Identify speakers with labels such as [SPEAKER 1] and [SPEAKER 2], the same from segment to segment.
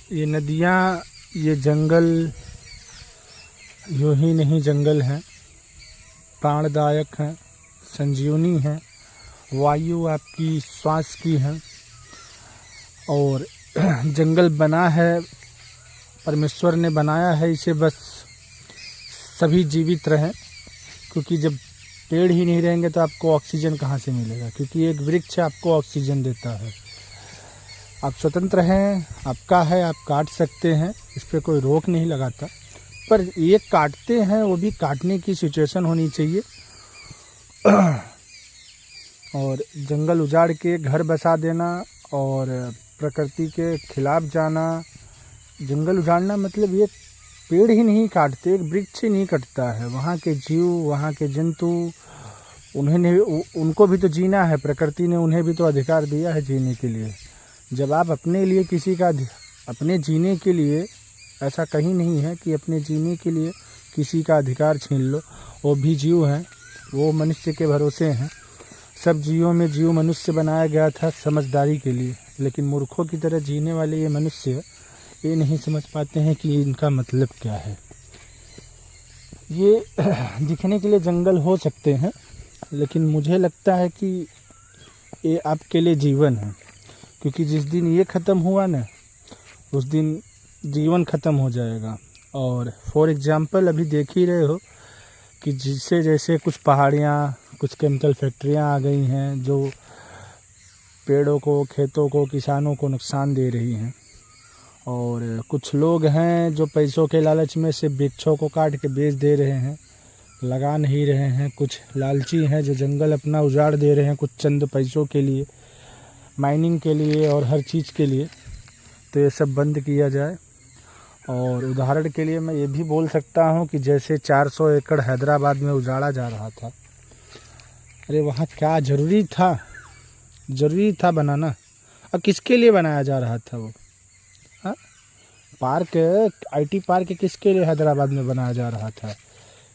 [SPEAKER 1] ये नदियाँ, ये जंगल यूँ ही नहीं जंगल हैं, प्राणदायक हैं, संजीवनी हैं, वायु आपकी श्वास की है। और जंगल बना है, परमेश्वर ने बनाया है इसे बस सभी जीवित रहें, क्योंकि जब पेड़ ही नहीं रहेंगे तो आपको ऑक्सीजन कहाँ से मिलेगा, क्योंकि एक वृक्ष आपको ऑक्सीजन देता है। आप स्वतंत्र हैं, आपका है, आप काट सकते हैं, इस पर कोई रोक नहीं लगाता, पर ये काटते हैं वो भी काटने की सिचुएशन होनी चाहिए। और जंगल उजाड़ के घर बसा देना और प्रकृति के खिलाफ जाना, जंगल उजाड़ना मतलब ये पेड़ ही नहीं काटते, एक वृक्ष ही नहीं कटता है, वहाँ के जीव, वहाँ के जंतु, उनको भी तो जीना है, प्रकृति ने उन्हें भी तो अधिकार दिया है जीने के लिए। जब आप अपने लिए किसी का, अपने जीने के लिए, ऐसा कहीं नहीं है कि अपने जीने के लिए किसी का अधिकार छीन लो। वो भी जीव हैं, वो मनुष्य के भरोसे हैं। सब जीवों में जीव मनुष्य बनाया गया था समझदारी के लिए, लेकिन मूर्खों की तरह जीने वाले ये मनुष्य ये नहीं समझ पाते हैं कि इनका मतलब क्या है। ये दिखने के लिए जंगल हो सकते हैं, लेकिन मुझे लगता है कि ये आपके लिए जीवन है, क्योंकि जिस दिन ये ख़त्म हुआ ना, उस दिन जीवन ख़त्म हो जाएगा। और फॉर एग्ज़ाम्पल अभी देख ही रहे हो कि जिससे जैसे कुछ पहाड़ियाँ, कुछ केमिकल फैक्ट्रियाँ आ गई हैं जो पेड़ों को, खेतों को, किसानों को नुकसान दे रही हैं। और कुछ लोग हैं जो पैसों के लालच में से वृक्षों को काट के बेच दे रहे हैं, लगा नहीं रहे हैं। कुछ लालची हैं जो जंगल अपना उजाड़ दे रहे हैं कुछ चंद पैसों के लिए, माइनिंग के लिए और हर चीज़ के लिए। तो ये सब बंद किया जाए। और उदाहरण के लिए मैं ये भी बोल सकता हूँ कि जैसे 400 एकड़ हैदराबाद में उजाड़ा जा रहा था, अरे वहाँ क्या ज़रूरी था बनाना? और किसके लिए बनाया जा रहा था वो? हाँ, पार्क, IT पार्क किसके लिए हैदराबाद में बनाया जा रहा था?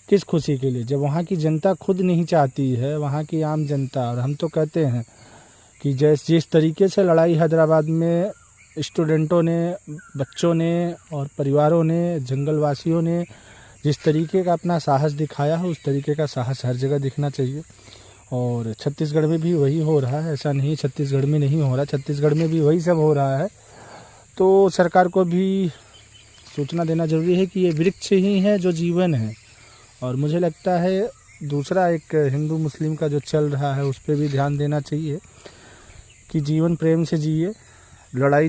[SPEAKER 1] किस खुशी के लिए? जब वहाँ की जनता खुद नहीं चाहती है, वहाँ की आम जनता। और हम तो कहते हैं कि जिस तरीके से लड़ाई हैदराबाद में स्टूडेंटों ने, बच्चों ने और परिवारों ने, जंगलवासियों ने जिस तरीके का अपना साहस दिखाया है, उस तरीके का साहस हर जगह दिखना चाहिए। और छत्तीसगढ़ में भी वही हो रहा है, ऐसा नहीं छत्तीसगढ़ में नहीं हो रहा, छत्तीसगढ़ में भी वही सब हो रहा है। तो सरकार को भी सूचना देना ज़रूरी है कि ये वृक्ष ही है जो जीवन है। और मुझे लगता है दूसरा एक हिंदू मुस्लिम का जो चल रहा है उस पर भी ध्यान देना चाहिए कि जीवन प्रेम से जिए, लड़ाई